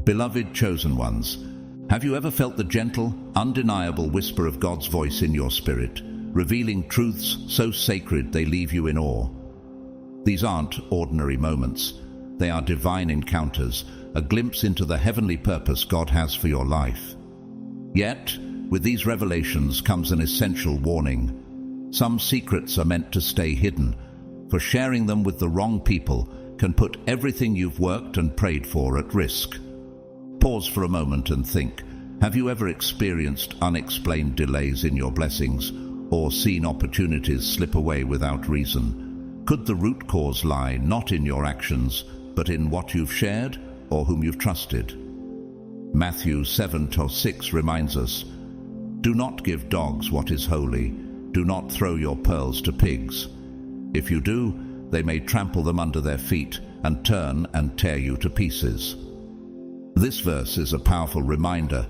Beloved chosen ones, have you ever felt the gentle, undeniable whisper of God's voice in your spirit, revealing truths so sacred they leave you in awe? These aren't ordinary moments. They are divine encounters, a glimpse into the heavenly purpose God has for your life. Yet, with these revelations comes an essential warning. Some secrets are meant to stay hidden, for sharing them with the wrong people can put everything you've worked and prayed for at risk. Pause for a moment and think, have you ever experienced unexplained delays in your blessings or seen opportunities slip away without reason? Could the root cause lie not in your actions, but in what you've shared or whom you've trusted? Matthew 7:6 reminds us, "Do not give dogs what is holy. Do not throw your pearls to pigs. If you do, they may trample them under their feet and turn and tear you to pieces." This verse is a powerful reminder.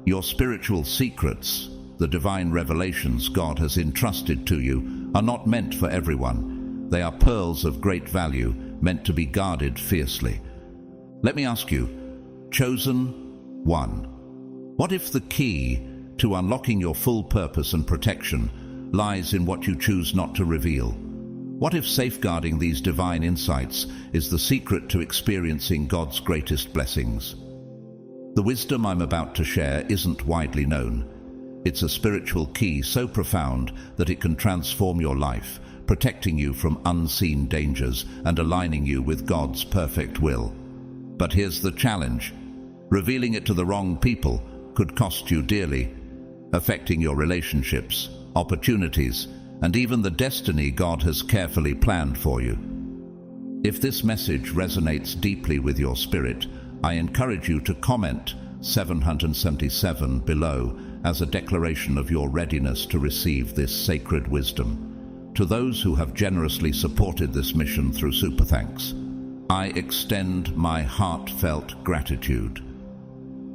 Your spiritual secrets, the divine revelations God has entrusted to you, are not meant for everyone. They are pearls of great value, meant to be guarded fiercely. Let me ask you, chosen one, what if the key to unlocking your full purpose and protection lies in what you choose not to reveal? What if safeguarding these divine insights is the secret to experiencing God's greatest blessings? The wisdom I'm about to share isn't widely known. It's a spiritual key so profound that it can transform your life, protecting you from unseen dangers and aligning you with God's perfect will. But here's the challenge. Revealing it to the wrong people could cost you dearly, affecting your relationships, opportunities, and even the destiny God has carefully planned for you. If this message resonates deeply with your spirit, I encourage you to comment 777 below as a declaration of your readiness to receive this sacred wisdom. To those who have generously supported this mission through Super Thanks, I extend my heartfelt gratitude.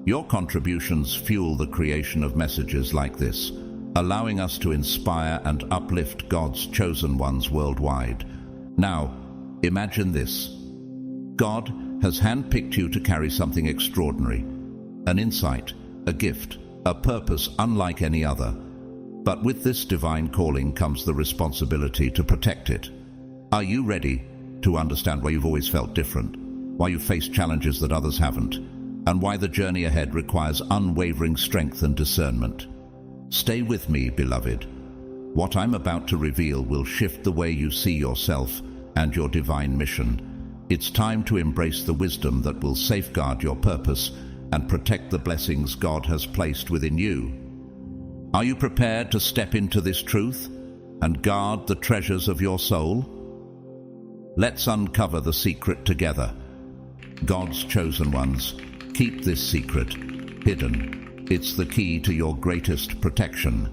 Your contributions fuel the creation of messages like this, allowing us to inspire and uplift God's chosen ones worldwide. Now, imagine this. God has handpicked you to carry something extraordinary, an insight, a gift, a purpose unlike any other. But with this divine calling comes the responsibility to protect it. Are you ready to understand why you've always felt different, why you've faced challenges that others haven't, and why the journey ahead requires unwavering strength and discernment? Stay with me, beloved. What I'm about to reveal will shift the way you see yourself and your divine mission. It's time to embrace the wisdom that will safeguard your purpose and protect the blessings God has placed within you. Are you prepared to step into this truth and guard the treasures of your soul? Let's uncover the secret together. God's chosen ones, keep this secret hidden. It's the key to your greatest protection.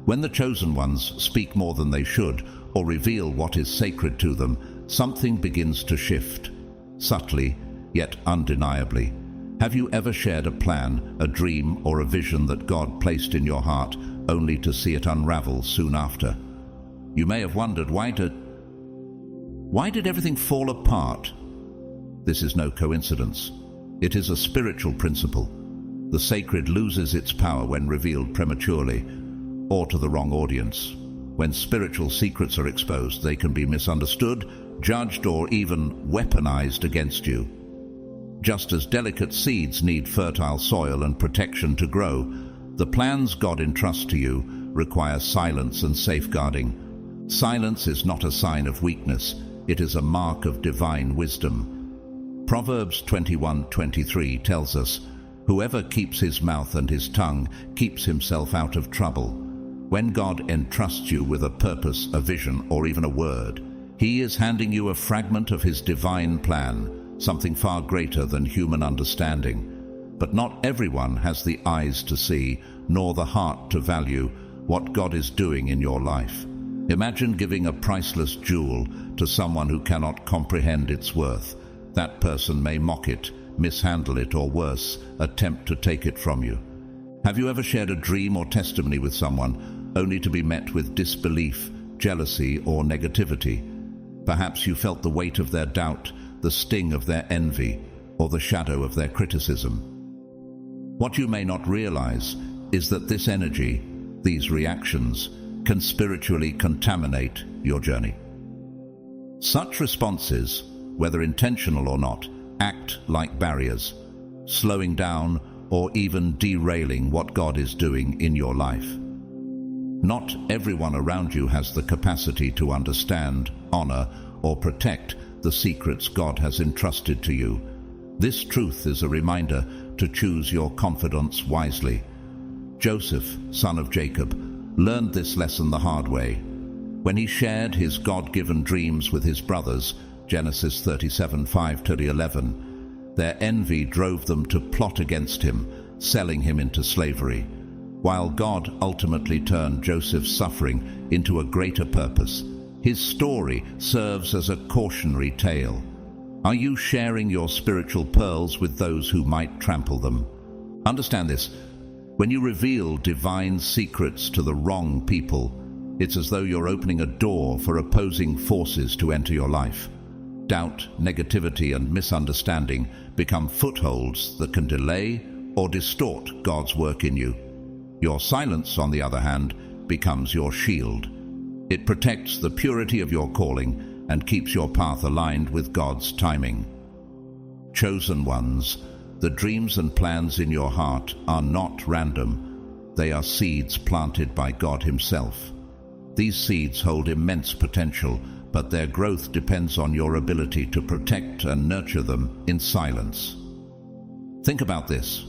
When the chosen ones speak more than they should or reveal what is sacred to them, something begins to shift, subtly yet undeniably. Have you ever shared a plan, a dream, or a vision that God placed in your heart only to see it unravel soon after? You may have wondered, why did everything fall apart? This is no coincidence. It is a spiritual principle. The sacred loses its power when revealed prematurely, or to the wrong audience. When spiritual secrets are exposed, they can be misunderstood, judged, or even weaponized against you. Just as delicate seeds need fertile soil and protection to grow, the plans God entrusts to you require silence and safeguarding. Silence is not a sign of weakness, it is a mark of divine wisdom. Proverbs 21:23 tells us, "Whoever keeps his mouth and his tongue keeps himself out of trouble." When God entrusts you with a purpose, a vision, or even a word, He is handing you a fragment of His divine plan, something far greater than human understanding. But not everyone has the eyes to see, nor the heart to value what God is doing in your life. Imagine giving a priceless jewel to someone who cannot comprehend its worth. That person may mock it, mishandle it, or worse, attempt to take it from you. Have you ever shared a dream or testimony with someone only to be met with disbelief, jealousy, or negativity? Perhaps you felt the weight of their doubt, the sting of their envy, or the shadow of their criticism. What you may not realize is that this energy, these reactions, can spiritually contaminate your journey. Such responses, whether intentional or not, act like barriers, slowing down or even derailing what God is doing in your life. Not everyone around you has the capacity to understand, honor, or protect the secrets God has entrusted to you. This truth is a reminder to choose your confidence wisely. Joseph, son of Jacob, learned this lesson the hard way. When he shared his God-given dreams with his brothers, Genesis 37:5-11, their envy drove them to plot against him, selling him into slavery, while God ultimately turned Joseph's suffering into a greater purpose. His story serves as a cautionary tale. Are you sharing your spiritual pearls with those who might trample them? Understand this. When you reveal divine secrets to the wrong people, it's as though you're opening a door for opposing forces to enter your life. Doubt, negativity, and misunderstanding become footholds that can delay or distort God's work in you. Your silence, on the other hand, becomes your shield. It protects the purity of your calling and keeps your path aligned with God's timing. Chosen ones, the dreams and plans in your heart are not random. They are seeds planted by God Himself. These seeds hold immense potential, but their growth depends on your ability to protect and nurture them in silence. Think about this.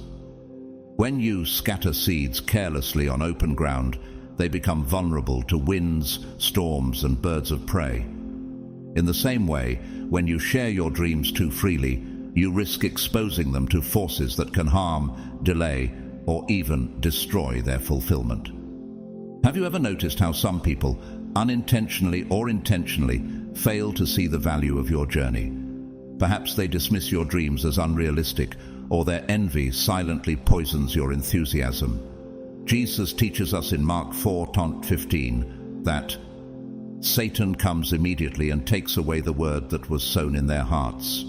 When you scatter seeds carelessly on open ground, they become vulnerable to winds, storms, and birds of prey. In the same way, when you share your dreams too freely, you risk exposing them to forces that can harm, delay, or even destroy their fulfillment. Have you ever noticed how some people, unintentionally or intentionally, fail to see the value of your journey? Perhaps they dismiss your dreams as unrealistic, or their envy silently poisons your enthusiasm. Jesus teaches us in Mark 4:15 that Satan comes immediately and takes away the word that was sown in their hearts.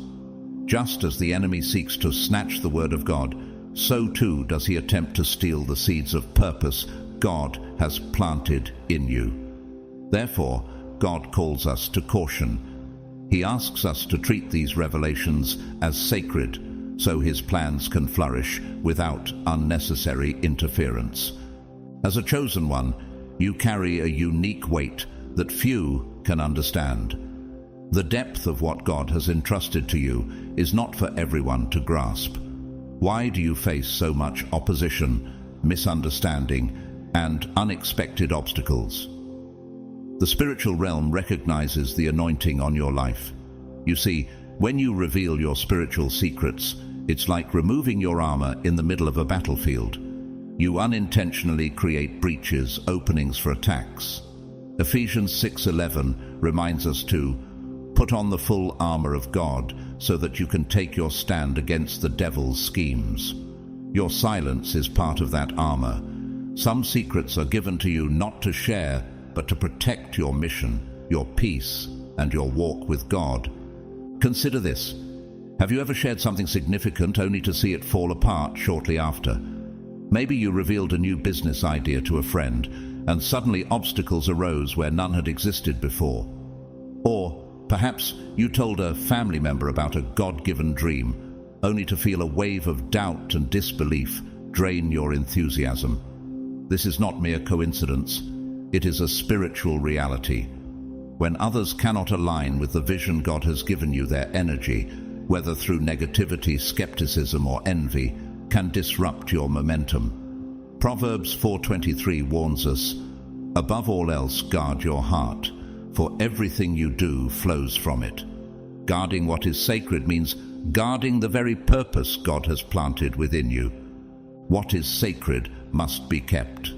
Just as the enemy seeks to snatch the word of God, so too does he attempt to steal the seeds of purpose God has planted in you. Therefore, God calls us to caution. He asks us to treat these revelations as sacred, so His plans can flourish without unnecessary interference. As a chosen one, you carry a unique weight that few can understand. The depth of what God has entrusted to you is not for everyone to grasp. Why do you face so much opposition, misunderstanding, and unexpected obstacles? The spiritual realm recognizes the anointing on your life. You see, when you reveal your spiritual secrets, it's like removing your armor in the middle of a battlefield. You unintentionally create breaches, openings for attacks. Ephesians 6:11 reminds us to put on the full armor of God so that you can take your stand against the devil's schemes. Your silence is part of that armor. Some secrets are given to you not to share, but to protect your mission, your peace, and your walk with God. Consider this. Have you ever shared something significant only to see it fall apart shortly after? Maybe you revealed a new business idea to a friend, and suddenly obstacles arose where none had existed before. Or perhaps you told a family member about a God-given dream, only to feel a wave of doubt and disbelief drain your enthusiasm. This is not mere coincidence. It is a spiritual reality. When others cannot align with the vision God has given you, their energy, whether through negativity, skepticism, or envy, can disrupt your momentum. Proverbs 4:23 warns us, "Above all else, guard your heart, for everything you do flows from it." Guarding what is sacred means guarding the very purpose God has planted within you. What is sacred must be kept.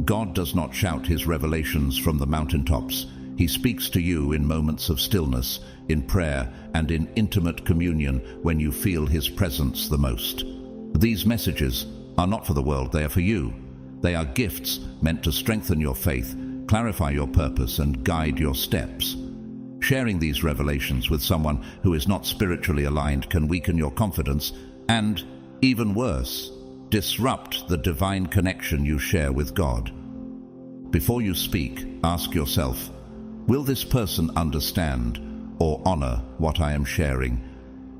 God does not shout His revelations from the mountaintops. He speaks to you in moments of stillness, in prayer, and in intimate communion when you feel His presence the most. These messages are not for the world, they are for you. They are gifts meant to strengthen your faith, clarify your purpose, and guide your steps. Sharing these revelations with someone who is not spiritually aligned can weaken your confidence and, even worse, disrupt the divine connection you share with God. Before you speak, ask yourself, will this person understand or honor what I am sharing?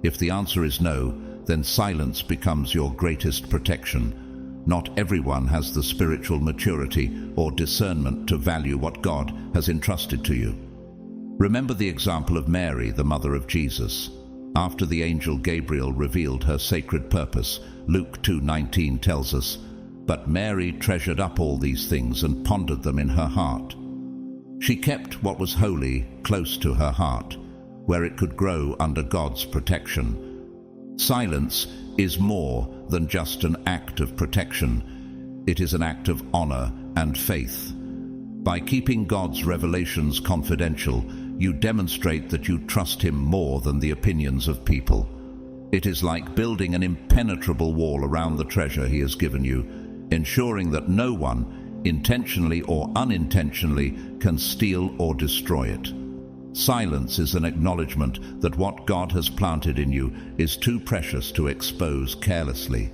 If the answer is no, then silence becomes your greatest protection. Not everyone has the spiritual maturity or discernment to value what God has entrusted to you. Remember the example of Mary, the mother of Jesus. After the angel Gabriel revealed her sacred purpose, Luke 2:19 tells us, "But Mary treasured up all these things and pondered them in her heart." She kept what was holy close to her heart, where it could grow under God's protection. Silence is more than just an act of protection. It is an act of honor and faith. By keeping God's revelations confidential, you demonstrate that you trust Him more than the opinions of people. It is like building an impenetrable wall around the treasure He has given you, ensuring that no one, intentionally or unintentionally, can steal or destroy it. Silence is an acknowledgement that what God has planted in you is too precious to expose carelessly.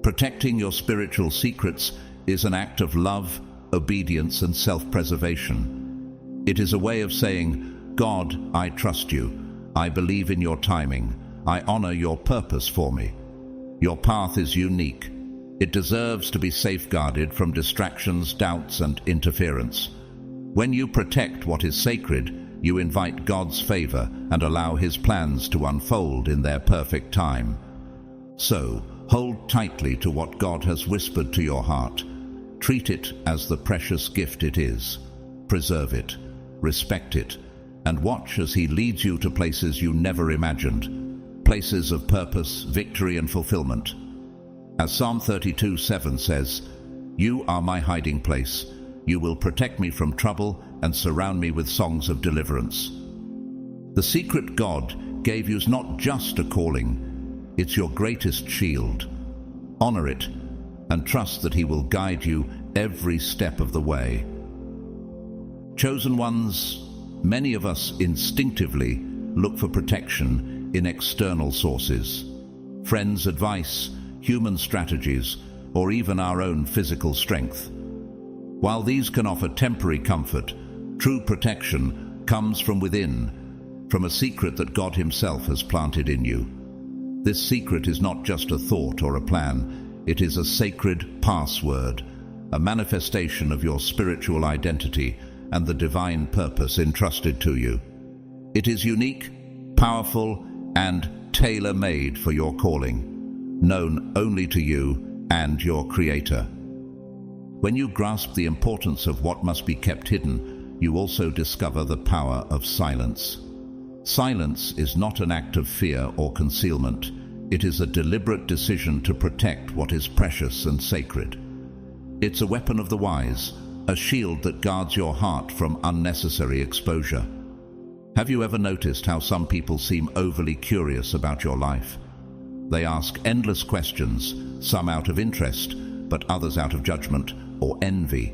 Protecting your spiritual secrets is an act of love, obedience, and self-preservation. It is a way of saying, God, I trust you. I believe in your timing. I honor your purpose for me. Your path is unique. It deserves to be safeguarded from distractions, doubts, and interference. When you protect what is sacred, you invite God's favor and allow His plans to unfold in their perfect time. So, hold tightly to what God has whispered to your heart. Treat it as the precious gift it is. Preserve it, respect it, and watch as He leads you to places you never imagined, places of purpose, victory, and fulfillment. As Psalm 32:7 says, "You are my hiding place. You will protect me from trouble and surround me with songs of deliverance." The secret God gave you is not just a calling, it's your greatest shield. Honor it and trust that He will guide you every step of the way. Chosen ones, many of us instinctively look for protection in external sources. Friends' advice, human strategies, or even our own physical strength. While these can offer temporary comfort, true protection comes from within, from a secret that God Himself has planted in you. This secret is not just a thought or a plan, it is a sacred password, a manifestation of your spiritual identity and the divine purpose entrusted to you. It is unique, powerful, and tailor-made for your calling, known only to you and your Creator. When you grasp the importance of what must be kept hidden, you also discover the power of silence. Silence is not an act of fear or concealment. It is a deliberate decision to protect what is precious and sacred. It's a weapon of the wise, a shield that guards your heart from unnecessary exposure. Have you ever noticed how some people seem overly curious about your life? They ask endless questions, some out of interest, but others out of judgment or envy.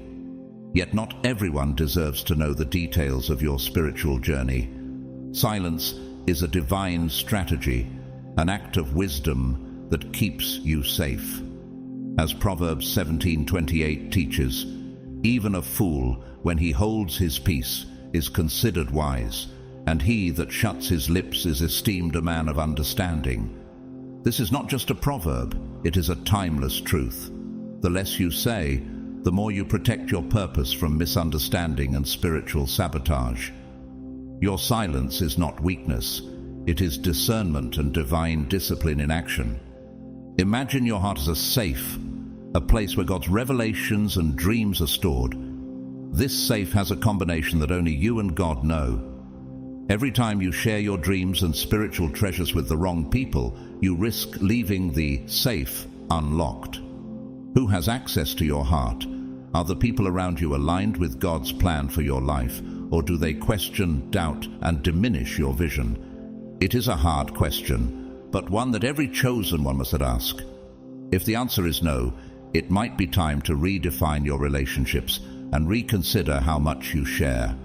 Yet not everyone deserves to know the details of your spiritual journey. Silence is a divine strategy, an act of wisdom that keeps you safe. As Proverbs 17:28 teaches, even a fool, when he holds his peace, is considered wise, and he that shuts his lips is esteemed a man of understanding. This is not just a proverb, it is a timeless truth. The less you say, the more you protect your purpose from misunderstanding and spiritual sabotage. Your silence is not weakness, it is discernment and divine discipline in action. Imagine your heart as a safe, a place where God's revelations and dreams are stored. This safe has a combination that only you and God know. Every time you share your dreams and spiritual treasures with the wrong people, you risk leaving the safe unlocked. Who has access to your heart? Are the people around you aligned with God's plan for your life, or do they question, doubt, and diminish your vision? It is a hard question, but one that every chosen one must ask. If the answer is no, it might be time to redefine your relationships and reconsider how much you share.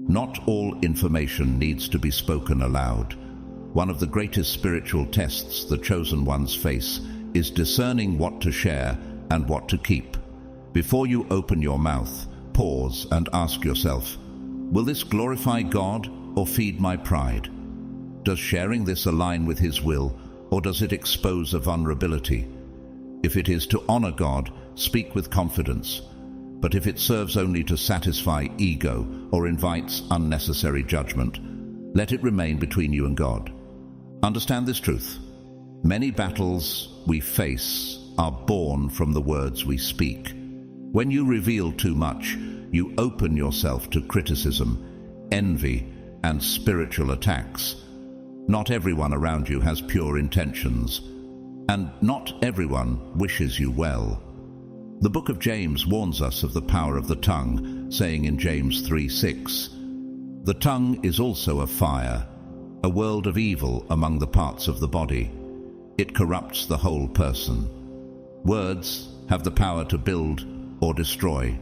Not all information needs to be spoken aloud. One of the greatest spiritual tests the chosen ones face is discerning what to share and what to keep. Before you open your mouth, pause and ask yourself, will this glorify God or feed my pride? Does sharing this align with His will, or does it expose a vulnerability? If it is to honor God, speak with confidence. But if it serves only to satisfy ego or invites unnecessary judgment, let it remain between you and God. Understand this truth. Many battles we face are born from the words we speak. When you reveal too much, you open yourself to criticism, envy, and spiritual attacks. Not everyone around you has pure intentions, and not everyone wishes you well. The book of James warns us of the power of the tongue, saying in James 3:6, "The tongue is also a fire, a world of evil among the parts of the body. It corrupts the whole person." Words have the power to build or destroy,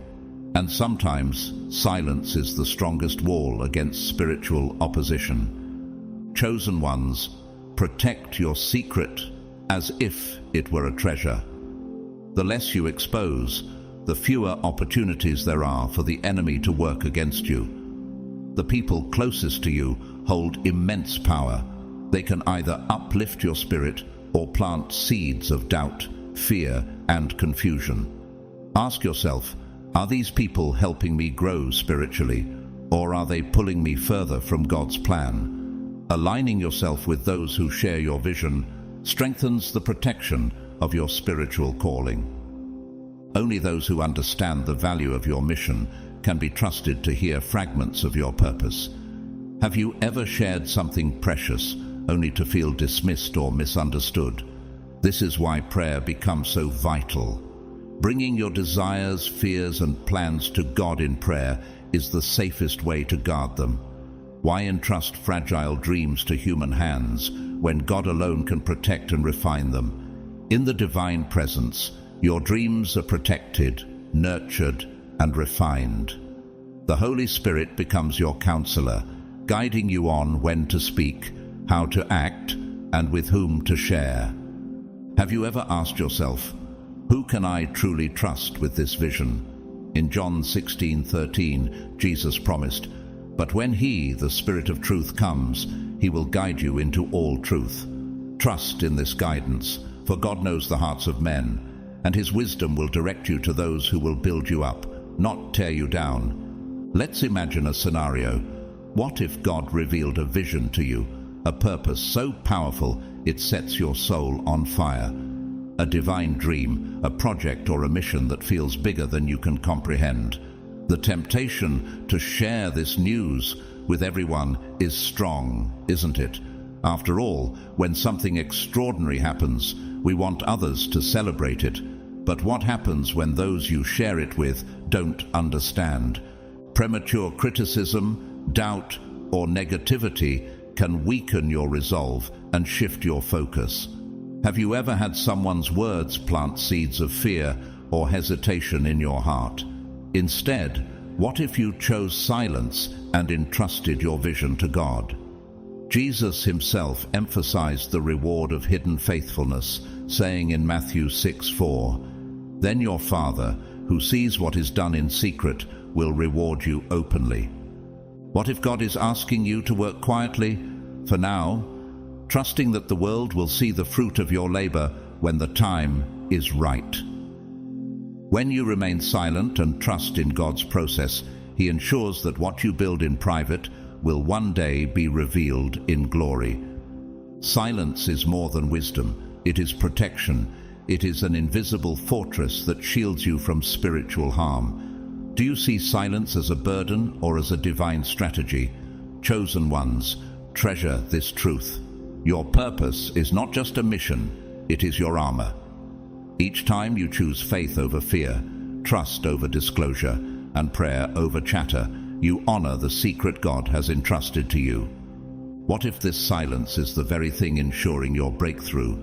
and sometimes silence is the strongest wall against spiritual opposition. Chosen ones, protect your secret as if it were a treasure. The less you expose, the fewer opportunities there are for the enemy to work against you. The people closest to you hold immense power. They can either uplift your spirit or plant seeds of doubt, fear, and confusion. Ask yourself, are these people helping me grow spiritually, or are they pulling me further from God's plan? Aligning yourself with those who share your vision strengthens the protection of your spiritual calling. Only those who understand the value of your mission can be trusted to hear fragments of your purpose. Have you ever shared something precious only to feel dismissed or misunderstood? This is why prayer becomes so vital. Bringing your desires, fears, and plans to God in prayer is the safest way to guard them. Why entrust fragile dreams to human hands when God alone can protect and refine them? In the divine presence, your dreams are protected, nurtured, and refined. The Holy Spirit becomes your counselor, guiding you on when to speak, how to act, and with whom to share. Have you ever asked yourself, who can I truly trust with this vision? In John 16:13, Jesus promised, "But when He, the Spirit of truth, comes, He will guide you into all truth." Trust in this guidance, for God knows the hearts of men, and His wisdom will direct you to those who will build you up, not tear you down. Let's imagine a scenario. What if God revealed a vision to you, a purpose so powerful it sets your soul on fire? A divine dream, a project or a mission that feels bigger than you can comprehend. The temptation to share this news with everyone is strong, isn't it? After all, when something extraordinary happens, we want others to celebrate it. But what happens when those you share it with don't understand? Premature criticism, doubt, or negativity can weaken your resolve and shift your focus. Have you ever had someone's words plant seeds of fear or hesitation in your heart? Instead, what if you chose silence and entrusted your vision to God? Jesus Himself emphasized the reward of hidden faithfulness, saying in Matthew 6:4, "Then your Father, who sees what is done in secret, will reward you openly." What if God is asking you to work quietly for now, trusting that the world will see the fruit of your labor when the time is right? When you remain silent and trust in God's process, He ensures that what you build in private will one day be revealed in glory. Silence is more than wisdom. It is protection. It is an invisible fortress that shields you from spiritual harm. Do you see silence as a burden or as a divine strategy? Chosen ones, treasure this truth. Your purpose is not just a mission, it is your armor. Each time you choose faith over fear, trust over disclosure, and prayer over chatter, you honor the secret God has entrusted to you. What if this silence is the very thing ensuring your breakthrough?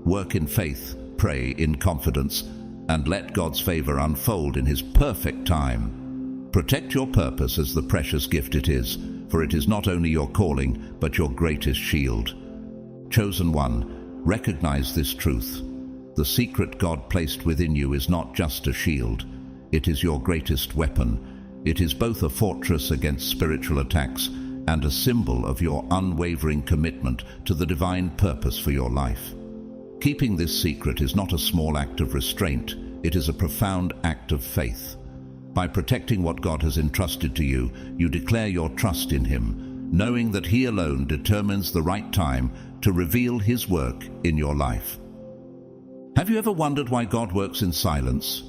Work in faith, pray in confidence, and let God's favor unfold in His perfect time. Protect your purpose as the precious gift it is, for it is not only your calling, but your greatest shield. Chosen one, recognize this truth. The secret God placed within you is not just a shield. It is your greatest weapon. It is both a fortress against spiritual attacks and a symbol of your unwavering commitment to the divine purpose for your life. Keeping this secret is not a small act of restraint, it is a profound act of faith. By protecting what God has entrusted to you, you declare your trust in Him, knowing that He alone determines the right time to reveal His work in your life. Have you ever wondered why God works in silence?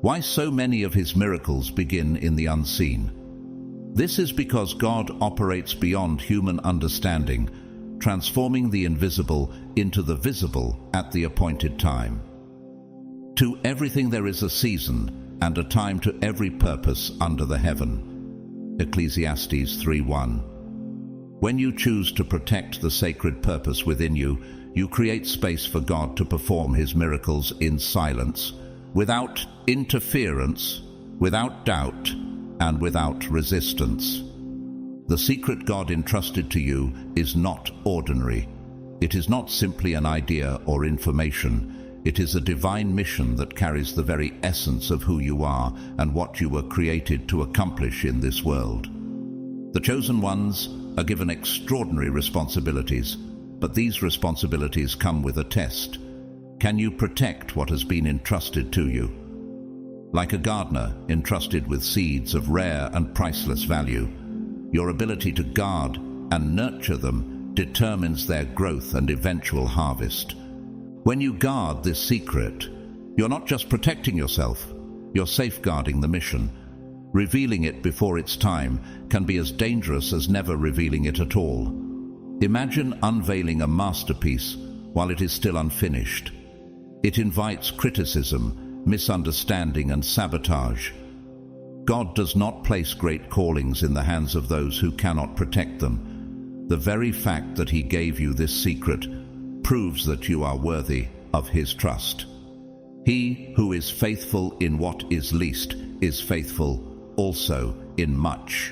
Why so many of His miracles begin in the unseen? This is because God operates beyond human understanding, transforming the invisible into the visible at the appointed time. To everything there is a season, and a time to every purpose under the heaven. Ecclesiastes 3:1. When you choose to protect the sacred purpose within you, you create space for God to perform His miracles in silence, without interference, without doubt, and without resistance. The secret God entrusted to you is not ordinary. It is not simply an idea or information. It is a divine mission that carries the very essence of who you are and what you were created to accomplish in this world. The chosen ones are given extraordinary responsibilities, but these responsibilities come with a test. Can you protect what has been entrusted to you? Like a gardener entrusted with seeds of rare and priceless value, your ability to guard and nurture them determines their growth and eventual harvest. When you guard this secret, you're not just protecting yourself, you're safeguarding the mission. Revealing it before its time can be as dangerous as never revealing it at all. Imagine unveiling a masterpiece while it is still unfinished. It invites criticism, misunderstanding, and sabotage. God does not place great callings in the hands of those who cannot protect them. The very fact that He gave you this secret proves that you are worthy of His trust. He who is faithful in what is least is faithful also in much.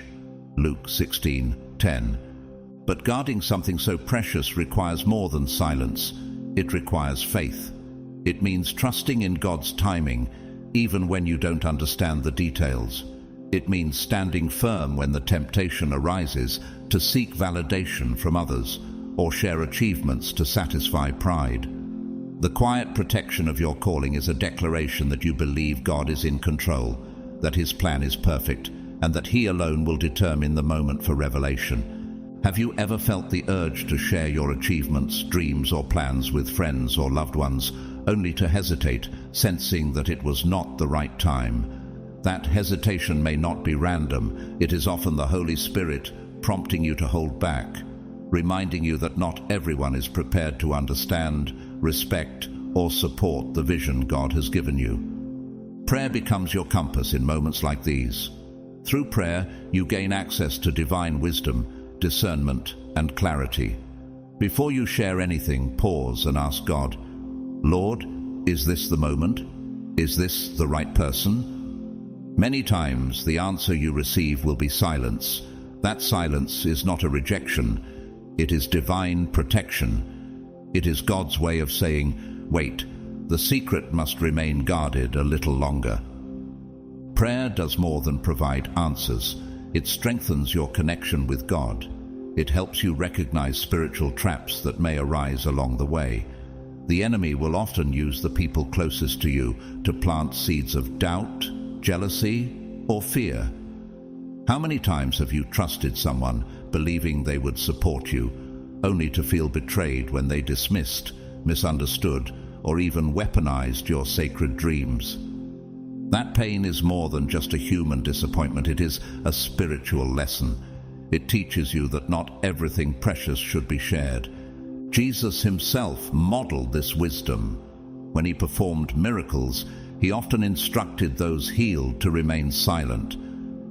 Luke 16:10. But guarding something so precious requires more than silence. It requires faith. It means trusting in God's timing, even when you don't understand the details. It means standing firm when the temptation arises to seek validation from others or share achievements to satisfy pride. The quiet protection of your calling is a declaration that you believe God is in control, that His plan is perfect, and that He alone will determine the moment for revelation. Have you ever felt the urge to share your achievements, dreams, or plans with friends or loved ones, only to hesitate, sensing that it was not the right time? That hesitation may not be random. It is often the Holy Spirit prompting you to hold back, reminding you that not everyone is prepared to understand, respect, or support the vision God has given you. Prayer becomes your compass in moments like these. Through prayer, you gain access to divine wisdom, discernment, and clarity. Before you share anything, pause and ask God, Lord, is this the moment? Is this the right person? Many times, the answer you receive will be silence. That silence is not a rejection. It is divine protection. It is God's way of saying, wait, the secret must remain guarded a little longer. Prayer does more than provide answers. It strengthens your connection with God. It helps you recognize spiritual traps that may arise along the way. The enemy will often use the people closest to you to plant seeds of doubt, jealousy, or fear. How many times have you trusted someone, believing they would support you, only to feel betrayed when they dismissed, misunderstood, or even weaponized your sacred dreams? That pain is more than just a human disappointment. It is a spiritual lesson. It teaches you that not everything precious should be shared. Jesus Himself modeled this wisdom. When He performed miracles, He often instructed those healed to remain silent.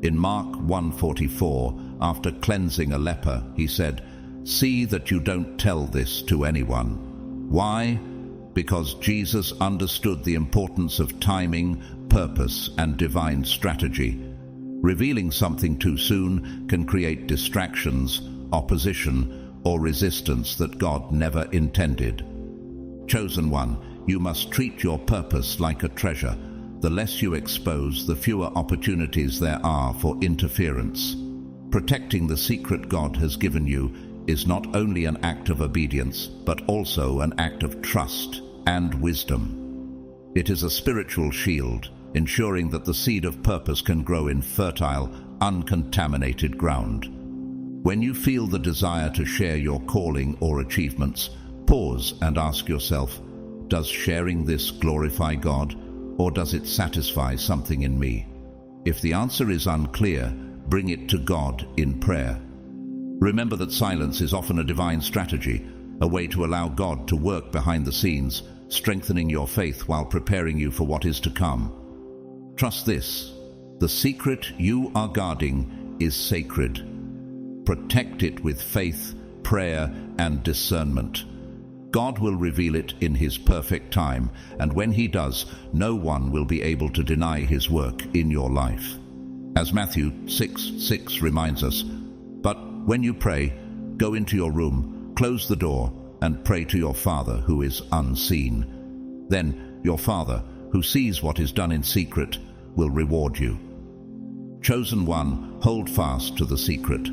In Mark 1:44, after cleansing a leper, he said, "See that you don't tell this to anyone." Why? Because Jesus understood the importance of timing, purpose, and divine strategy. Revealing something too soon can create distractions, opposition, or resistance that God never intended. Chosen one, you must treat your purpose like a treasure. The less you expose, the fewer opportunities there are for interference. Protecting the secret God has given you is not only an act of obedience, but also an act of trust and wisdom. It is a spiritual shield, ensuring that the seed of purpose can grow in fertile, uncontaminated ground. When you feel the desire to share your calling or achievements, pause and ask yourself, does sharing this glorify God, or does it satisfy something in me? If the answer is unclear, bring it to God in prayer. Remember that silence is often a divine strategy, a way to allow God to work behind the scenes, strengthening your faith while preparing you for what is to come. Trust this: the secret you are guarding is sacred. Protect it with faith, prayer, and discernment. God will reveal it in His perfect time, and when He does, no one will be able to deny His work in your life. As Matthew 6:6 reminds us, "But when you pray, go into your room, close the door, and pray to your Father who is unseen. Then your Father, who sees what is done in secret, will reward you." Chosen one, hold fast to the secret.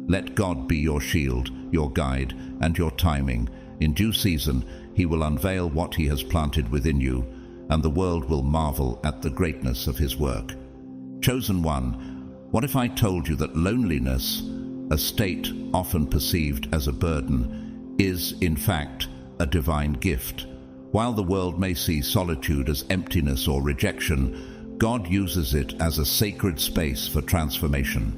Let God be your shield, your guide, and your timing. In due season, He will unveil what He has planted within you, and the world will marvel at the greatness of His work. Chosen one, what if I told you that loneliness, a state often perceived as a burden, is, in fact, a divine gift? While the world may see solitude as emptiness or rejection, God uses it as a sacred space for transformation.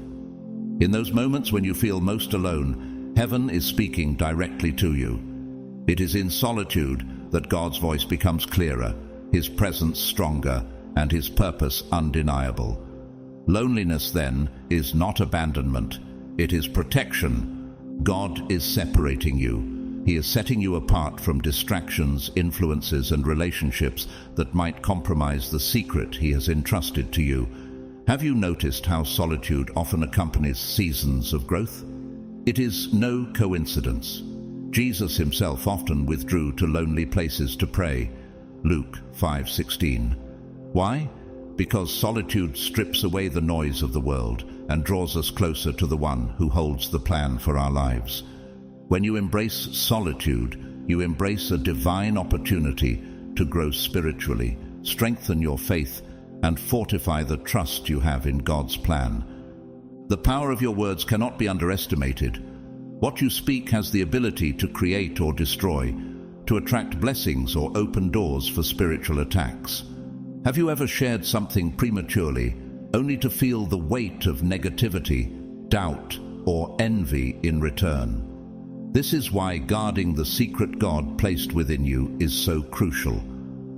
In those moments when you feel most alone, heaven is speaking directly to you. It is in solitude that God's voice becomes clearer, His presence stronger, and His purpose undeniable. Loneliness, then, is not abandonment. It is protection. God is separating you. He is setting you apart from distractions, influences, and relationships that might compromise the secret He has entrusted to you. Have you noticed how solitude often accompanies seasons of growth? It is no coincidence. Jesus Himself often withdrew to lonely places to pray. Luke 5:16. Why? Because solitude strips away the noise of the world and draws us closer to the one who holds the plan for our lives. When you embrace solitude, you embrace a divine opportunity to grow spiritually, strengthen your faith, and fortify the trust you have in God's plan. The power of your words cannot be underestimated. What you speak has the ability to create or destroy, to attract blessings or open doors for spiritual attacks. Have you ever shared something prematurely, only to feel the weight of negativity, doubt, or envy in return? This is why guarding the secret God placed within you is so crucial.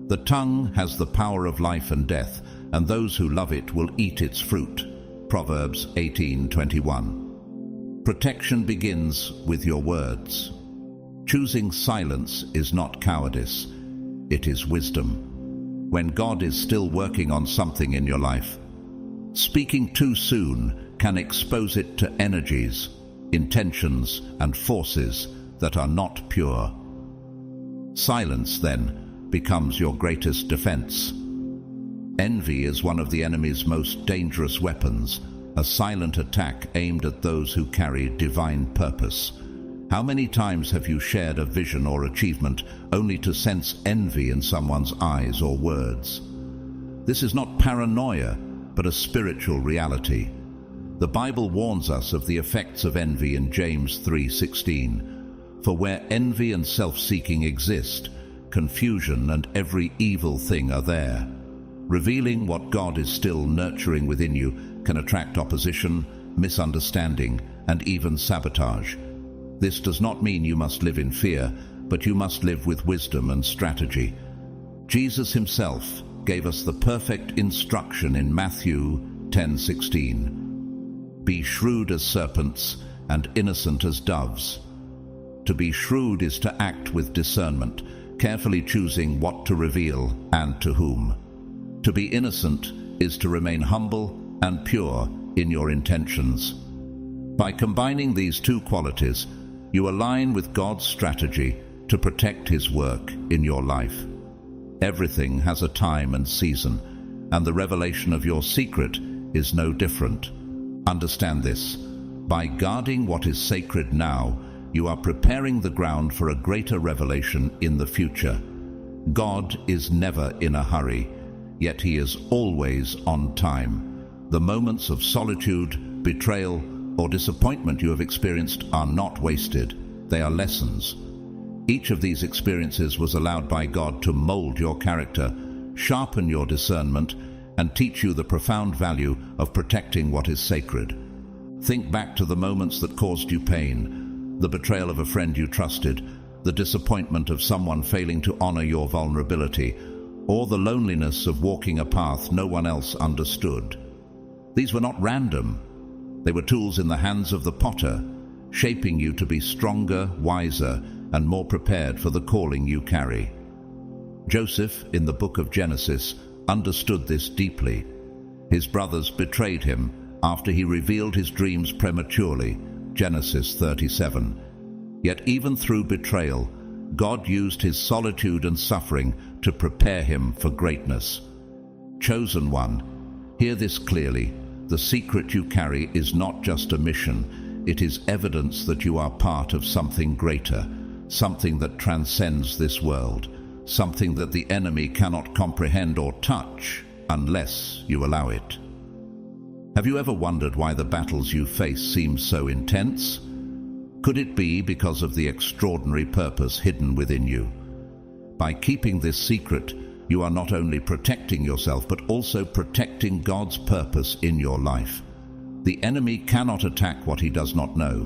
The tongue has the power of life and death, and those who love it will eat its fruit. Proverbs 18:21. Protection begins with your words. Choosing silence is not cowardice, it is wisdom. When God is still working on something in your life, speaking too soon can expose it to energies, intentions, and forces that are not pure. Silence, then, becomes your greatest defense. Envy is one of the enemy's most dangerous weapons, a silent attack aimed at those who carry divine purpose. How many times have you shared a vision or achievement only to sense envy in someone's eyes or words? This is not paranoia, but a spiritual reality. The Bible warns us of the effects of envy in James 3:16. For where envy and self-seeking exist, confusion and every evil thing are there. Revealing what God is still nurturing within you can attract opposition, misunderstanding, and even sabotage. This does not mean you must live in fear, but you must live with wisdom and strategy. Jesus Himself gave us the perfect instruction in Matthew 10:16. Be shrewd as serpents and innocent as doves. To be shrewd is to act with discernment, carefully choosing what to reveal and to whom. To be innocent is to remain humble and pure in your intentions. By combining these two qualities, you align with God's strategy to protect His work in your life. Everything has a time and season, and the revelation of your secret is no different. Understand this. By guarding what is sacred now, you are preparing the ground for a greater revelation in the future. God is never in a hurry, yet He is always on time. The moments of solitude, betrayal, or disappointment you have experienced are not wasted. They are lessons. Each of these experiences was allowed by God to mold your character, sharpen your discernment, and teach you the profound value of protecting what is sacred. Think back to the moments that caused you pain, the betrayal of a friend you trusted, the disappointment of someone failing to honor your vulnerability, or the loneliness of walking a path no one else understood. These were not random. They were tools in the hands of the potter, shaping you to be stronger, wiser, and more prepared for the calling you carry. Joseph, in the book of Genesis, understood this deeply. His brothers betrayed him after he revealed his dreams prematurely, Genesis 37. Yet even through betrayal, God used his solitude and suffering to prepare him for greatness. Chosen one, hear this clearly. The secret you carry is not just a mission. It is evidence that you are part of something greater, something that transcends this world, something that the enemy cannot comprehend or touch unless you allow it. Have you ever wondered why the battles you face seem so intense? Could it be because of the extraordinary purpose hidden within you? By keeping this secret, you are not only protecting yourself, but also protecting God's purpose in your life. The enemy cannot attack what he does not know.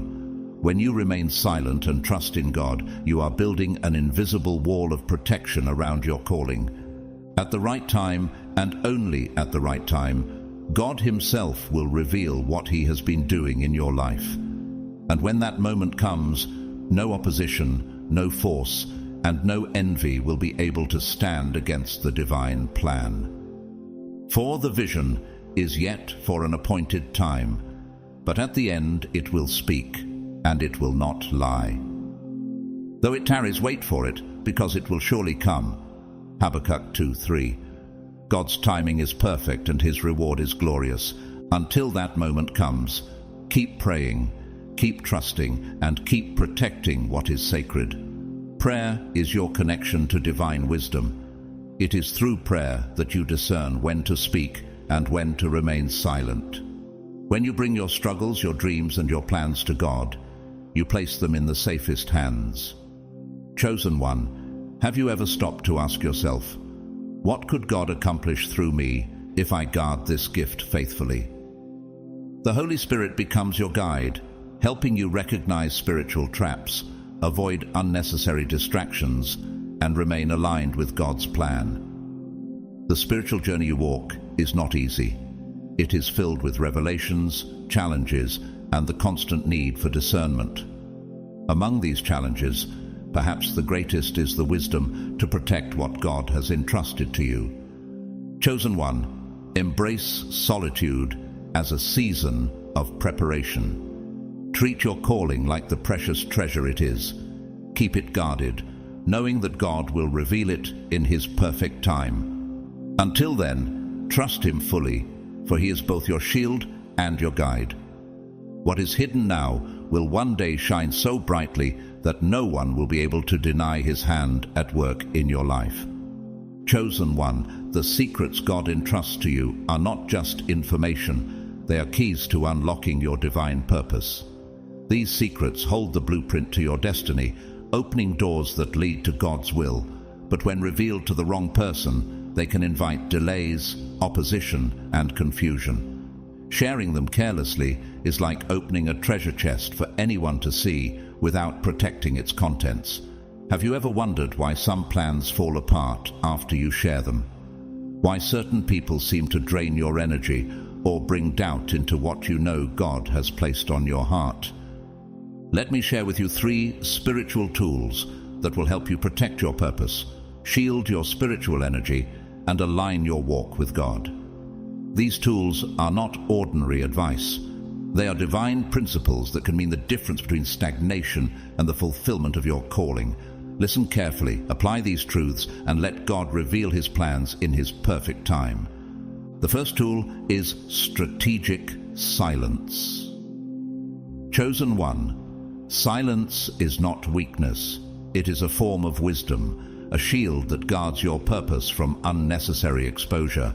When you remain silent and trust in God, you are building an invisible wall of protection around your calling. At the right time, and only at the right time, God Himself will reveal what He has been doing in your life. And when that moment comes, no opposition, no force, and no envy will be able to stand against the divine plan. For the vision is yet for an appointed time, but at the end it will speak, and it will not lie. Though it tarries, wait for it, because it will surely come. Habakkuk 2:3. God's timing is perfect and His reward is glorious. Until that moment comes, keep praying, keep trusting, and keep protecting what is sacred. Prayer is your connection to divine wisdom. It is through prayer that you discern when to speak and when to remain silent. When you bring your struggles, your dreams, and your plans to God, you place them in the safest hands. Chosen one, have you ever stopped to ask yourself, what could God accomplish through me if I guard this gift faithfully? The Holy Spirit becomes your guide, helping you recognize spiritual traps, avoid unnecessary distractions, and remain aligned with God's plan. The spiritual journey you walk is not easy. It is filled with revelations, challenges, and the constant need for discernment. Among these challenges, perhaps the greatest is the wisdom to protect what God has entrusted to you. Chosen one, embrace solitude as a season of preparation. Treat your calling like the precious treasure it is. Keep it guarded, knowing that God will reveal it in His perfect time. Until then, trust Him fully, for He is both your shield and your guide. What is hidden now will one day shine so brightly that no one will be able to deny His hand at work in your life. Chosen one, the secrets God entrusts to you are not just information, they are keys to unlocking your divine purpose. These secrets hold the blueprint to your destiny, opening doors that lead to God's will, but when revealed to the wrong person, they can invite delays, opposition, and confusion. Sharing them carelessly is like opening a treasure chest for anyone to see without protecting its contents. Have you ever wondered why some plans fall apart after you share them? Why certain people seem to drain your energy, or bring doubt into what you know God has placed on your heart. Let me share with you 3 spiritual tools that will help you protect your purpose, shield your spiritual energy, and align your walk with God. These tools are not ordinary advice. They are divine principles that can mean the difference between stagnation and the fulfillment of your calling. Listen carefully, apply these truths, and let God reveal His plans in His perfect time. The first tool is strategic silence. Chosen one, silence is not weakness. It is a form of wisdom, a shield that guards your purpose from unnecessary exposure.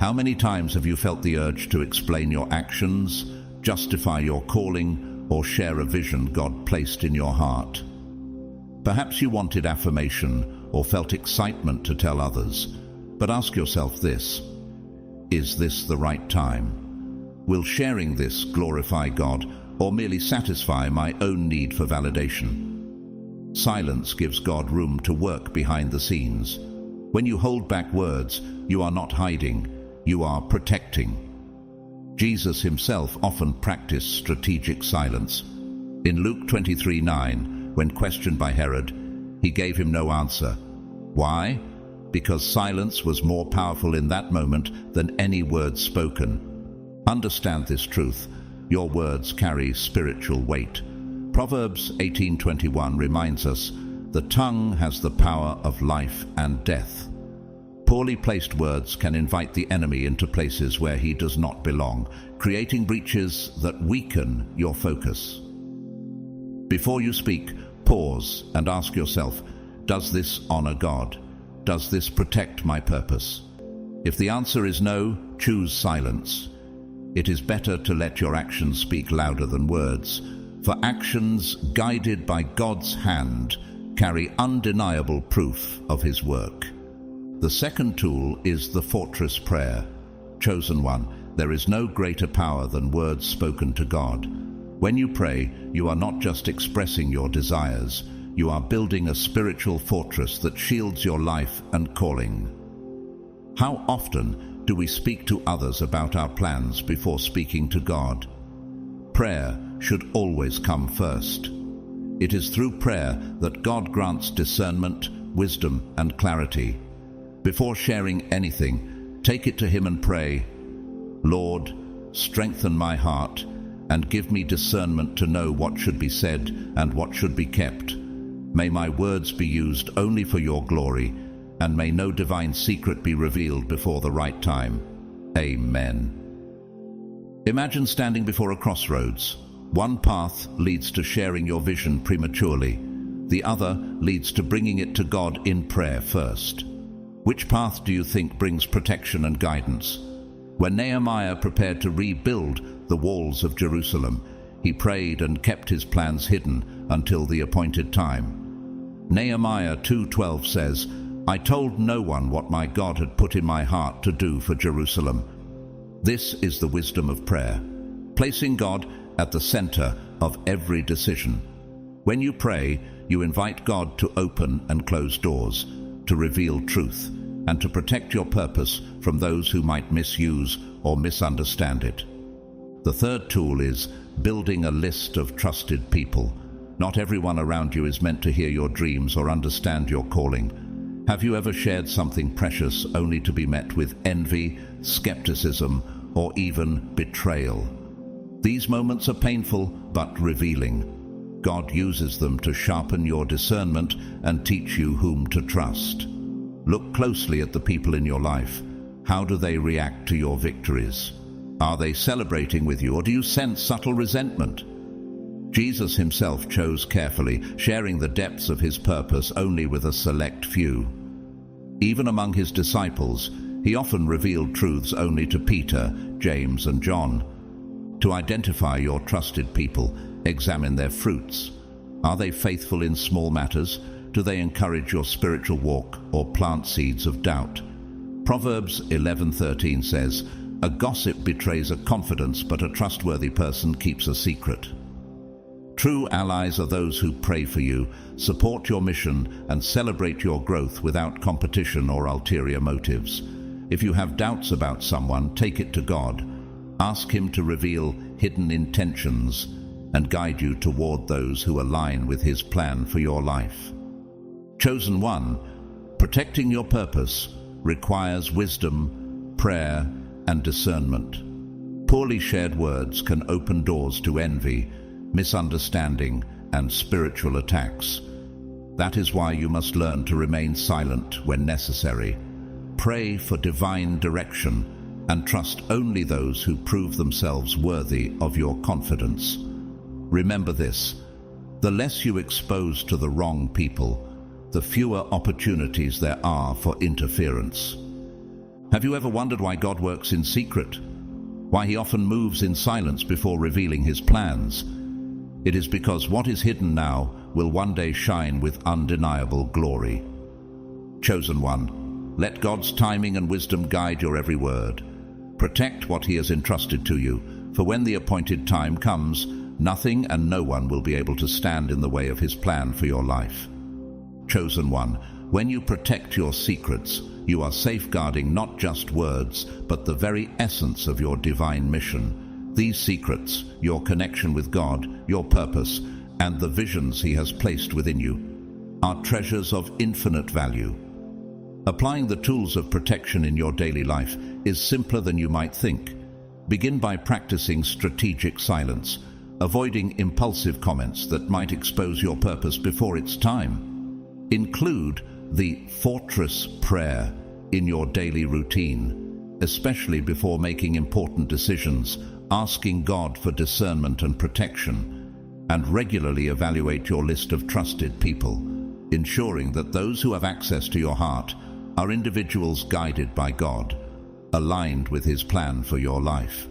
How many times have you felt the urge to explain your actions, justify your calling, or share a vision God placed in your heart? Perhaps you wanted affirmation or felt excitement to tell others, but ask yourself this: is this the right time? Will sharing this glorify God or merely satisfy my own need for validation? Silence gives God room to work behind the scenes. When you hold back words, you are not hiding, you are protecting. Jesus himself often practiced strategic silence. In Luke 23:9, when questioned by Herod, he gave him no answer. Why? Because silence was more powerful in that moment than any words spoken. Understand this truth. Your words carry spiritual weight. Proverbs 18:21 reminds us, the tongue has the power of life and death. Poorly placed words can invite the enemy into places where he does not belong, creating breaches that weaken your focus. Before you speak, pause and ask yourself, does this honor God? Does this protect my purpose? If the answer is no, choose silence. It is better to let your actions speak louder than words, for actions guided by God's hand carry undeniable proof of His work. The second tool is the fortress prayer. Chosen one, there is no greater power than words spoken to God. When you pray, you are not just expressing your desires, you are building a spiritual fortress that shields your life and calling. How often do we speak to others about our plans before speaking to God? Prayer should always come first. It is through prayer that God grants discernment, wisdom, and clarity. Before sharing anything, take it to Him and pray, Lord, strengthen my heart and give me discernment to know what should be said and what should be kept. May my words be used only for your glory, and may no divine secret be revealed before the right time. Amen. Imagine standing before a crossroads. One path leads to sharing your vision prematurely. The other leads to bringing it to God in prayer first. Which path do you think brings protection and guidance? When Nehemiah prepared to rebuild the walls of Jerusalem, he prayed and kept his plans hidden until the appointed time. Nehemiah 2:12 says, I told no one what my God had put in my heart to do for Jerusalem. This is the wisdom of prayer, placing God at the center of every decision. When you pray, you invite God to open and close doors, to reveal truth, and to protect your purpose from those who might misuse or misunderstand it. The third tool is building a list of trusted people. Not everyone around you is meant to hear your dreams or understand your calling. Have you ever shared something precious only to be met with envy, skepticism, or even betrayal? These moments are painful but revealing. God uses them to sharpen your discernment and teach you whom to trust. Look closely at the people in your life. How do they react to your victories? Are they celebrating with you, or do you sense subtle resentment? Jesus himself chose carefully, sharing the depths of his purpose only with a select few. Even among his disciples, he often revealed truths only to Peter, James, and John. To identify your trusted people, examine their fruits. Are they faithful in small matters? Do they encourage your spiritual walk or plant seeds of doubt? Proverbs 11:13 says, a gossip betrays a confidence, but a trustworthy person keeps a secret. True allies are those who pray for you, support your mission, and celebrate your growth without competition or ulterior motives. If you have doubts about someone, take it to God. Ask Him to reveal hidden intentions and guide you toward those who align with His plan for your life. Chosen One, protecting your purpose requires wisdom, prayer, and discernment. Poorly shared words can open doors to envy, misunderstanding, and spiritual attacks. That is why you must learn to remain silent when necessary. Pray for divine direction and trust only those who prove themselves worthy of your confidence. Remember this: the less you expose to the wrong people, the fewer opportunities there are for interference. Have you ever wondered why God works in secret? Why He often moves in silence before revealing His plans? It is because what is hidden now will one day shine with undeniable glory. Chosen One, let God's timing and wisdom guide your every word. Protect what He has entrusted to you, for when the appointed time comes, nothing and no one will be able to stand in the way of His plan for your life. Chosen One, when you protect your secrets, you are safeguarding not just words, but the very essence of your divine mission. These secrets, your connection with God, your purpose, and the visions He has placed within you, are treasures of infinite value. Applying the tools of protection in your daily life is simpler than you might think. Begin by practicing strategic silence, avoiding impulsive comments that might expose your purpose before its time. Include the fortress prayer in your daily routine, especially before making important decisions, asking God for discernment and protection, and regularly evaluate your list of trusted people, ensuring that those who have access to your heart are individuals guided by God, aligned with His plan for your life.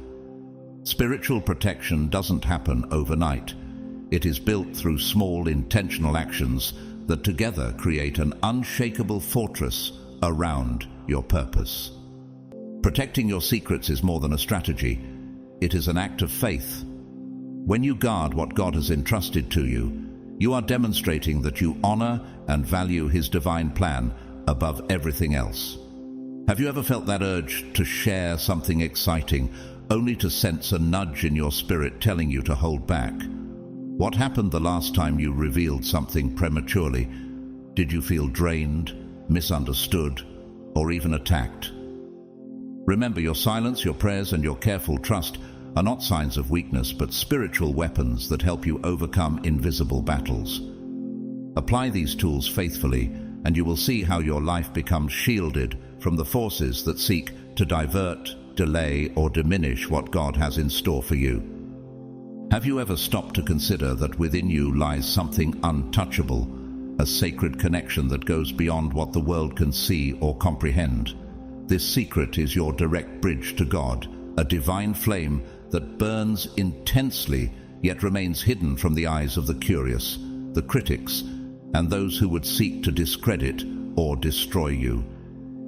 Spiritual protection doesn't happen overnight. It is built through small, intentional actions that together create an unshakable fortress around your purpose. Protecting your secrets is more than a strategy. It is an act of faith. When you guard what God has entrusted to you, you are demonstrating that you honor and value His divine plan above everything else. Have you ever felt that urge to share something exciting, only to sense a nudge in your spirit telling you to hold back? What happened the last time you revealed something prematurely? Did you feel drained, misunderstood, or even attacked? Remember, your silence, your prayers, and your careful trust are not signs of weakness, but spiritual weapons that help you overcome invisible battles. Apply these tools faithfully, and you will see how your life becomes shielded from the forces that seek to divert, delay, or diminish what God has in store for you. Have you ever stopped to consider that within you lies something untouchable, a sacred connection that goes beyond what the world can see or comprehend? This secret is your direct bridge to God, a divine flame that burns intensely yet remains hidden from the eyes of the curious, the critics, and those who would seek to discredit or destroy you.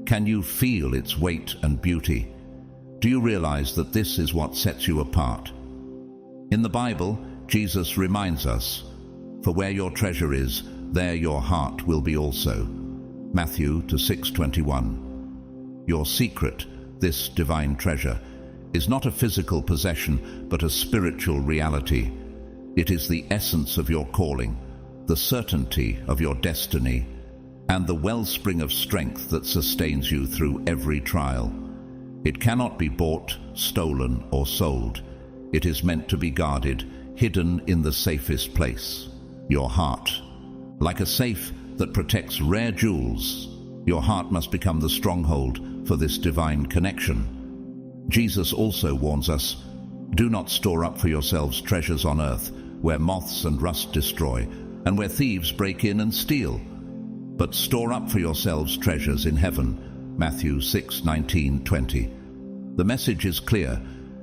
Can you feel its weight and beauty? Do you realize that this is what sets you apart? In the Bible, Jesus reminds us, "For where your treasure is, there your heart will be also." Matthew 6:21. Your secret, this divine treasure, is not a physical possession, but a spiritual reality. It is the essence of your calling, the certainty of your destiny, and the wellspring of strength that sustains you through every trial. It cannot be bought, stolen, or sold. It is meant to be guarded, hidden in the safest place, your heart. Like a safe that protects rare jewels, your heart must become the stronghold for this divine connection. Jesus also warns us, "Do not store up for yourselves treasures on earth, where moths and rust destroy, and where thieves break in and steal. But store up for yourselves treasures in heaven." Matthew 6:19-20. The message is clear.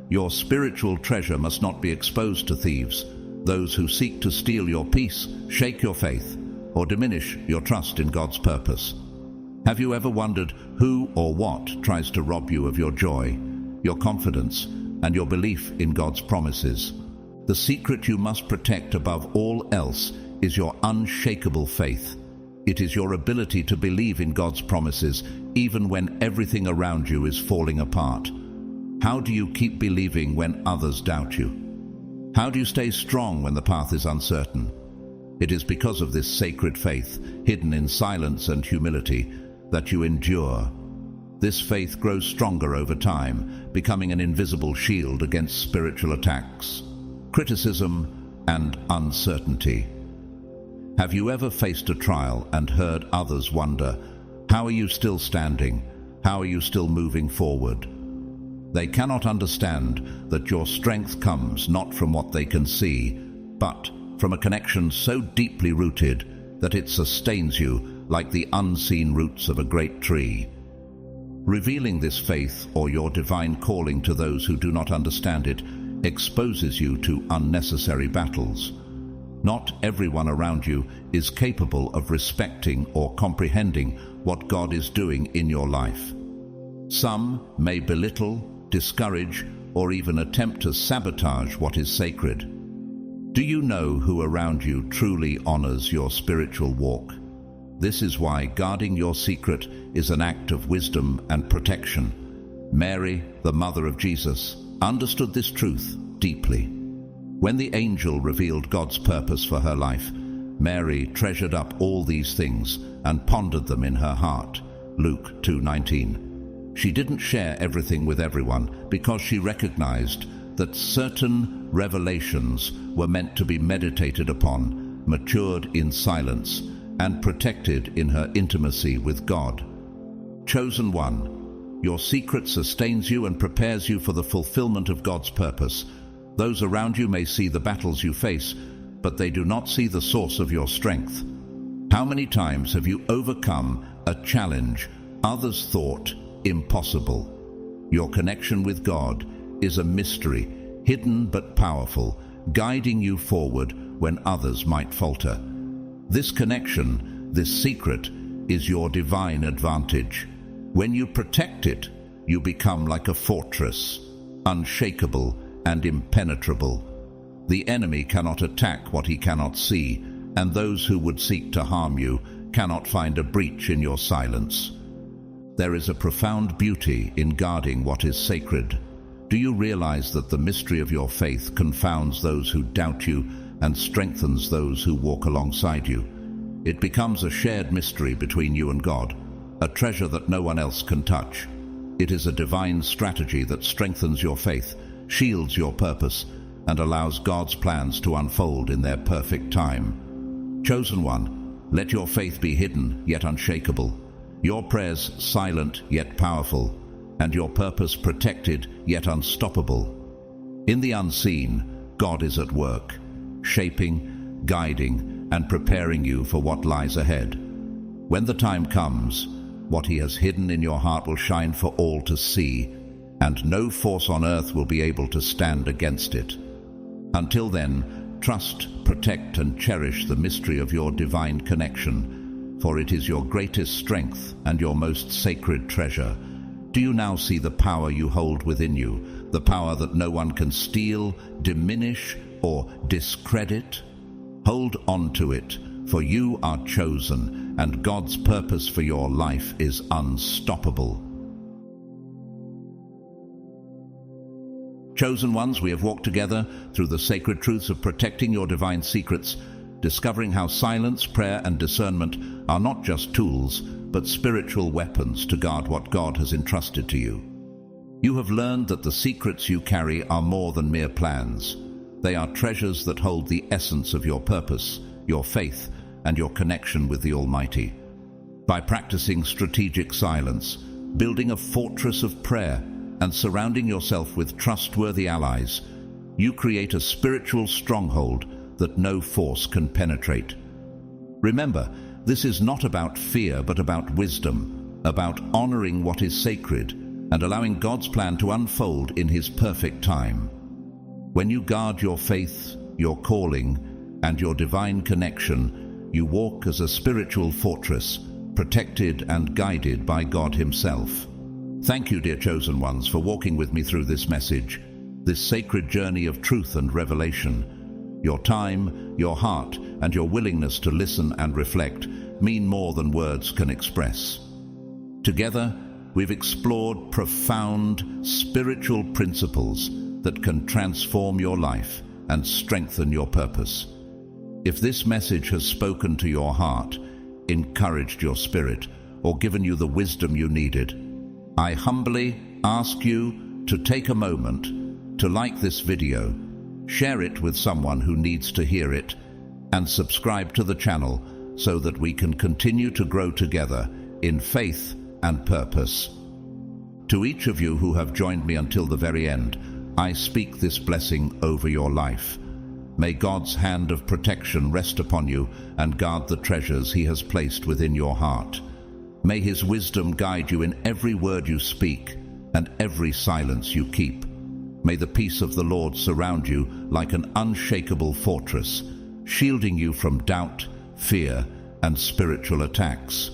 Your spiritual treasure must not be exposed to thieves, those who seek to steal your peace, shake your faith, or diminish your trust in God's purpose. Have you ever wondered who or what tries to rob you of your joy, your confidence, and your belief in God's promises? The secret you must protect above all else is your unshakable faith. It is your ability to believe in God's promises even when everything around you is falling apart. How do you keep believing when others doubt you? How do you stay strong when the path is uncertain? It is because of this sacred faith, hidden in silence and humility, that you endure. This faith grows stronger over time, becoming an invisible shield against spiritual attacks, criticism, and uncertainty. Have you ever faced a trial and heard others wonder, how are you still standing? How are you still moving forward? They cannot understand that your strength comes not from what they can see, but from a connection so deeply rooted that it sustains you like the unseen roots of a great tree. Revealing this faith or your divine calling to those who do not understand it exposes you to unnecessary battles. Not everyone around you is capable of respecting or comprehending what God is doing in your life. Some may belittle, discourage, or even attempt to sabotage what is sacred. Do you know who around you truly honors your spiritual walk? This is why guarding your secret is an act of wisdom and protection. Mary, the mother of Jesus, understood this truth deeply. When the angel revealed God's purpose for her life, Mary treasured up all these things and pondered them in her heart. Luke 2:19. She didn't share everything with everyone because she recognized that certain revelations were meant to be meditated upon, matured in silence, and protected in her intimacy with God. Chosen one, your secret sustains you and prepares you for the fulfillment of God's purpose. Those around you may see the battles you face, but they do not see the source of your strength. How many times have you overcome a challenge others thought impossible? Your connection with God is a mystery, hidden but powerful, guiding you forward when others might falter. This connection, this secret, is your divine advantage. When you protect it, you become like a fortress, unshakable and impenetrable. The enemy cannot attack what he cannot see, and those who would seek to harm you cannot find a breach in your silence. There is a profound beauty in guarding what is sacred. Do you realize that the mystery of your faith confounds those who doubt you and strengthens those who walk alongside you? It becomes a shared mystery between you and God, a treasure that no one else can touch. It is a divine strategy that strengthens your faith, shields your purpose, and allows God's plans to unfold in their perfect time. Chosen one, let your faith be hidden yet unshakable, your prayers silent yet powerful, and your purpose protected yet unstoppable. In the unseen, God is at work, shaping, guiding, and preparing you for what lies ahead. When the time comes, what He has hidden in your heart will shine for all to see, and no force on earth will be able to stand against it. Until then, trust, protect, and cherish the mystery of your divine connection, for it is your greatest strength and your most sacred treasure. Do you now see the power you hold within you, the power that no one can steal, diminish, or discredit? Hold on to it, for you are chosen, and God's purpose for your life is unstoppable. Chosen ones, we have walked together through the sacred truths of protecting your divine secrets, discovering how silence, prayer, and discernment are not just tools, but spiritual weapons to guard what God has entrusted to you. You have learned that the secrets you carry are more than mere plans. They are treasures that hold the essence of your purpose, your faith, and your connection with the Almighty. By practicing strategic silence, building a fortress of prayer, and surrounding yourself with trustworthy allies, you create a spiritual stronghold that no force can penetrate. Remember, this is not about fear, but about wisdom, about honoring what is sacred and allowing God's plan to unfold in His perfect time. When you guard your faith, your calling, and your divine connection, you walk as a spiritual fortress, protected and guided by God Himself. Thank you, dear chosen ones, for walking with me through this message, this sacred journey of truth and revelation. Your time, your heart, and your willingness to listen and reflect mean more than words can express. Together, we've explored profound spiritual principles that can transform your life and strengthen your purpose. If this message has spoken to your heart, encouraged your spirit, or given you the wisdom you needed, I humbly ask you to take a moment to like this video, share it with someone who needs to hear it, and subscribe to the channel so that we can continue to grow together in faith and purpose. To each of you who have joined me until the very end, I speak this blessing over your life. May God's hand of protection rest upon you and guard the treasures He has placed within your heart. May His wisdom guide you in every word you speak and every silence you keep. May the peace of the Lord surround you like an unshakable fortress, shielding you from doubt, fear, and spiritual attacks.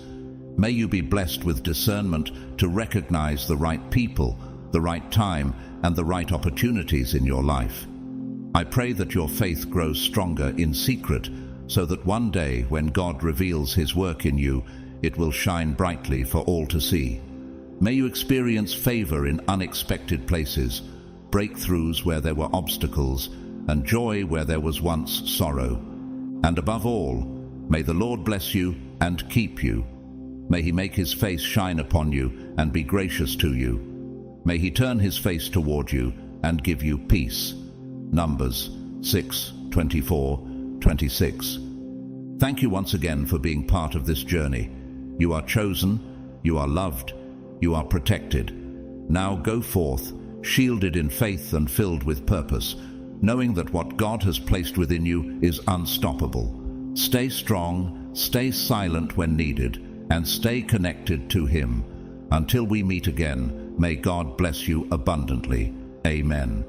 May you be blessed with discernment to recognize the right people, the right time, and the right opportunities in your life. I pray that your faith grows stronger in secret, so that one day when God reveals His work in you, it will shine brightly for all to see. May you experience favor in unexpected places, breakthroughs where there were obstacles, and joy where there was once sorrow. And above all, may the Lord bless you and keep you. May He make His face shine upon you and be gracious to you. May He turn His face toward you and give you peace. Numbers 6:24-26. Thank you once again for being part of this journey. You are chosen, you are loved, you are protected. Now go forth, shielded in faith and filled with purpose, knowing that what God has placed within you is unstoppable. Stay strong, stay silent when needed, and stay connected to Him. Until we meet again, may God bless you abundantly. Amen.